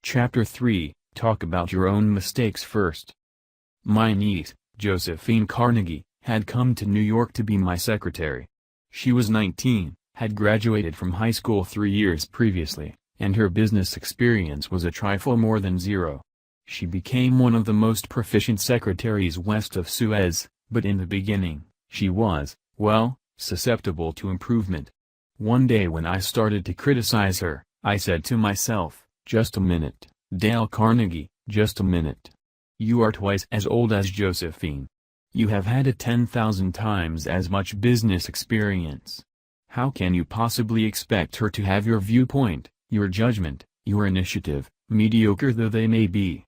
Chapter 3, Talk about your own mistakes first. My niece, Josephine Carnegie, had come to New York to be my secretary. She was 19, had graduated from high school 3 years previously, and her business experience was a trifle more than zero. She became one of the most proficient secretaries west of Suez, but in the beginning, she was, well, susceptible to improvement. One day when I started to criticize her, I said to myself, "Just a minute, Dale Carnegie, just a minute. You are twice as old as Josephine. You have had 10,000 times as much business experience. How can you possibly expect her to have your viewpoint, your judgment, your initiative, mediocre though they may be?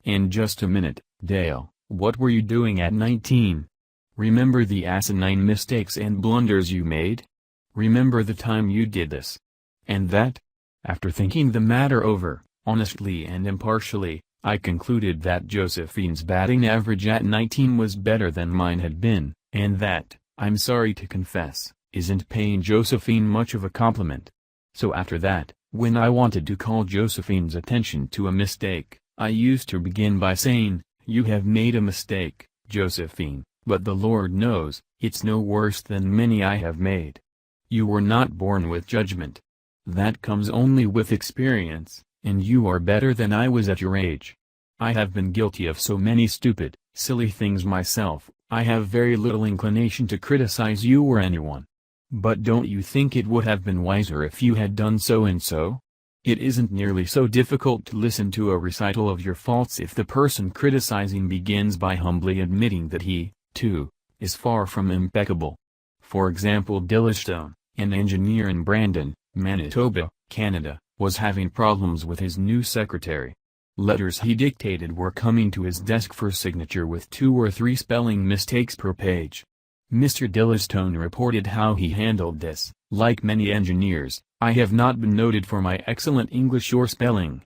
And just a minute, Dale, what were you doing at 19? Remember the asinine mistakes and blunders you made? Remember the time you did this and that?" After thinking the matter over, honestly and impartially, I concluded that Josephine's batting average at 19 was better than mine had been, and that, I'm sorry to confess, isn't paying Josephine much of a compliment. So after that, when I wanted to call Josephine's attention to a mistake, I used to begin by saying, "You have made a mistake, Josephine, but the Lord knows, it's no worse than many I have made. You were not born with judgment. That comes only with experience, and you are better than I was at your age. I have been guilty of so many stupid, silly things myself, I have very little inclination to criticize you or anyone. But don't you think it would have been wiser if you had done so and so? It isn't nearly so difficult to listen to a recital of your faults if the person criticizing begins by humbly admitting that he, too, is far from impeccable. For example, Dillistone, an engineer in Brandon, Manitoba, Canada, was having problems with his new secretary. Letters he dictated were coming to his desk for signature with 2 or 3 spelling mistakes per page. Mr. Dillistone reported how he handled this. "Like many engineers, I have not been noted for my excellent English or spelling.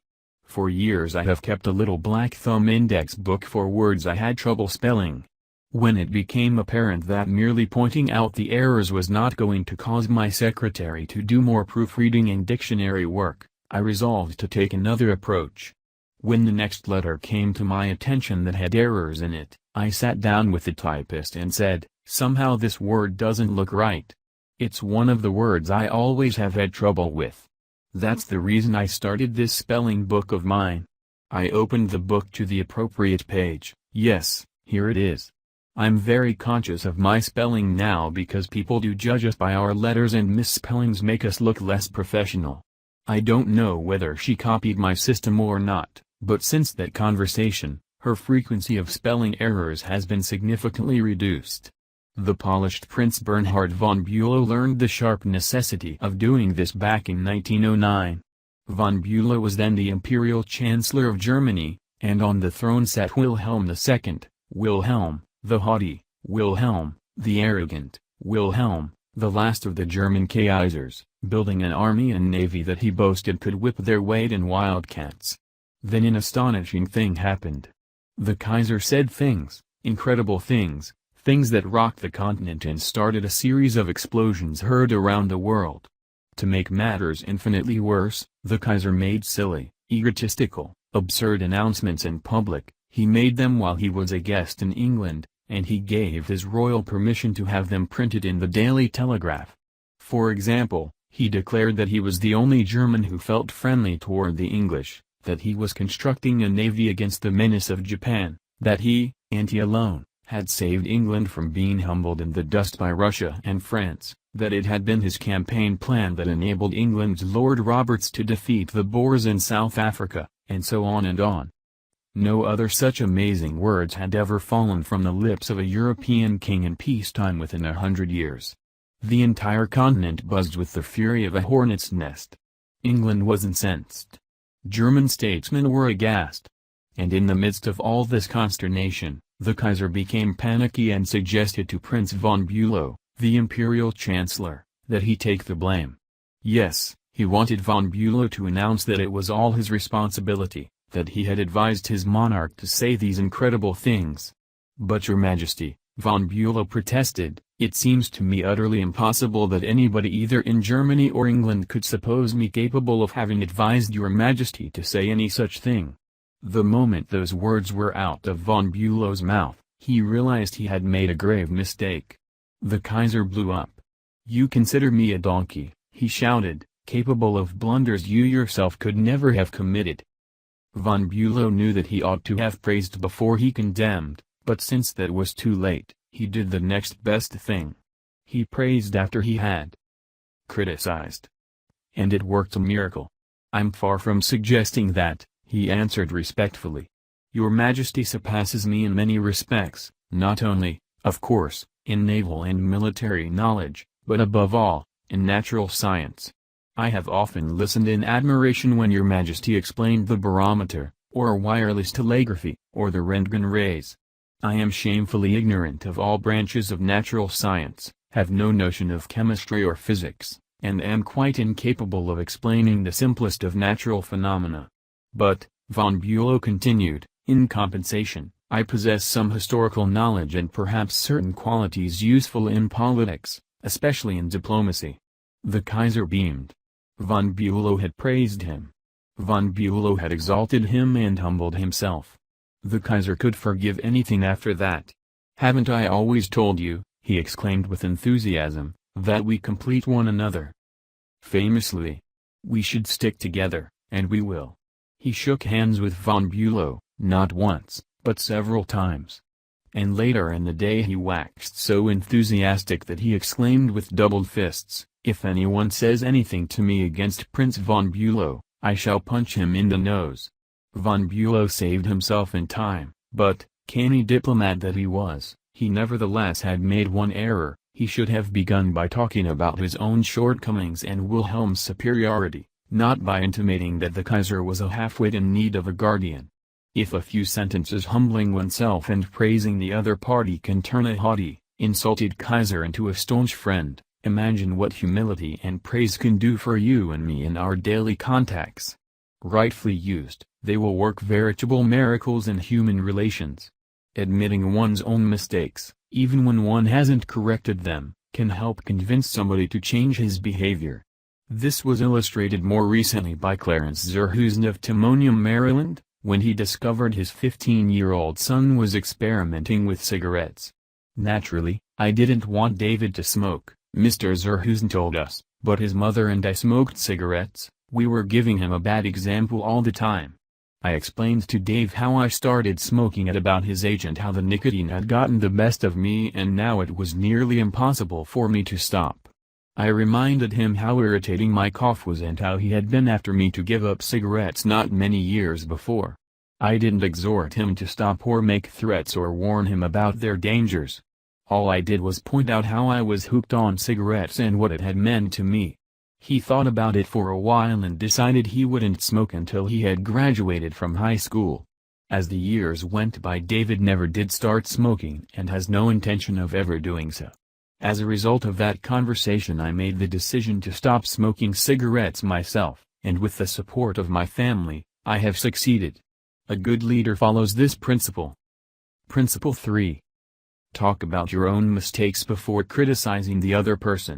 For years I have kept a little black thumb index book for words I had trouble spelling. When it became apparent that merely pointing out the errors was not going to cause my secretary to do more proofreading and dictionary work, I resolved to take another approach. When the next letter came to my attention that had errors in it, I sat down with the typist and said, 'Somehow this word doesn't look right. It's one of the words I always have had trouble with. That's the reason I started this spelling book of mine.' I opened the book to the appropriate page. Yes, here it is. I'm very conscious of my spelling now because people do judge us by our letters and misspellings make us look less professional. I don't know whether she copied my system or not, but since that conversation, her frequency of spelling errors has been significantly reduced. The polished Prince Bernhard von Bülow learned the sharp necessity of doing this back in 1909. Von Bülow was then the Imperial Chancellor of Germany, and on the throne sat Wilhelm II, Wilhelm, the haughty, Wilhelm, the arrogant, Wilhelm, the last of the German Kaisers, building an army and navy that he boasted could whip their weight in wildcats. Then an astonishing thing happened. The Kaiser said things, incredible things, things that rocked the continent and started a series of explosions heard around the world. To make matters infinitely worse, the Kaiser made silly, egotistical, absurd announcements in public. He made them while he was a guest in England, and he gave his royal permission to have them printed in the Daily Telegraph. For example, he declared that he was the only German who felt friendly toward the English, that he was constructing a navy against the menace of Japan, that he, and he alone, had saved England from being humbled in the dust by Russia and France, that it had been his campaign plan that enabled England's Lord Roberts to defeat the Boers in South Africa, and so on and on. No other such amazing words had ever fallen from the lips of a European king in peacetime within 100 years. The entire continent buzzed with the fury of a hornet's nest. England was incensed. German statesmen were aghast. And in the midst of all this consternation, the Kaiser became panicky and suggested to Prince von Bülow, the Imperial Chancellor, that he take the blame. Yes, he wanted von Bülow to announce that it was all his responsibility, that he had advised his monarch to say these incredible things. "But your Majesty," von Bülow protested, It seems to me utterly impossible that anybody either in Germany or England could suppose me capable of having advised your Majesty to say any such thing." The moment those words were out of von Bülow's mouth, he realized he had made a grave mistake. The Kaiser blew up. "You consider me a donkey," he shouted, "capable of blunders you yourself could never have committed." Von Bülow knew that he ought to have praised before he condemned, but since that was too late, he did the next best thing. He praised after he had criticized. And it worked a miracle. "I'm far from suggesting that," he answered respectfully. "Your Majesty surpasses me in many respects, not only, of course, in naval and military knowledge, but above all, in natural science. I have often listened in admiration when your Majesty explained the barometer, or wireless telegraphy, or the Röntgen rays. I am shamefully ignorant of all branches of natural science, have no notion of chemistry or physics, and am quite incapable of explaining the simplest of natural phenomena. But," von Bülow continued, "in compensation, I possess some historical knowledge and perhaps certain qualities useful in politics, especially in diplomacy." The Kaiser beamed. Von Bülow had praised him. Von Bülow had exalted him and humbled himself. The Kaiser could forgive anything after that. "Haven't I always told you," he exclaimed with enthusiasm, "that we complete one another? Famously. We should stick together, and we will." He shook hands with von Bülow, not once, but several times. And later in the day he waxed so enthusiastic that he exclaimed with doubled fists, "If anyone says anything to me against Prince von Bülow, I shall punch him in the nose." Von Bülow saved himself in time, but, canny diplomat that he was, he nevertheless had made one error. He should have begun by talking about his own shortcomings and Wilhelm's superiority, not by intimating that the Kaiser was a half-wit in need of a guardian. If a few sentences humbling oneself and praising the other party can turn a haughty, insulted Kaiser into a staunch friend, imagine what humility and praise can do for you and me in our daily contacts. Rightfully used, they will work veritable miracles in human relations. Admitting one's own mistakes, even when one hasn't corrected them, can help convince somebody to change his behavior. This was illustrated more recently by Clarence Zerhusen of Timonium, Maryland, when he discovered his 15-year-old son was experimenting with cigarettes. "Naturally, I didn't want David to smoke," Mr. Zerhusen told us, "but his mother and I smoked cigarettes. We were giving him a bad example all the time. I explained to Dave how I started smoking at about his age and how the nicotine had gotten the best of me and now it was nearly impossible for me to stop. I reminded him how irritating my cough was and how he had been after me to give up cigarettes not many years before. I didn't exhort him to stop or make threats or warn him about their dangers. All I did was point out how I was hooked on cigarettes and what it had meant to me. He thought about it for a while and decided he wouldn't smoke until he had graduated from high school. As the years went by, David never did start smoking and has no intention of ever doing so. As a result of that conversation, I made the decision to stop smoking cigarettes myself, and with the support of my family, I have succeeded. A good leader follows this principle. Principle 3. Talk about your own mistakes before criticizing the other person.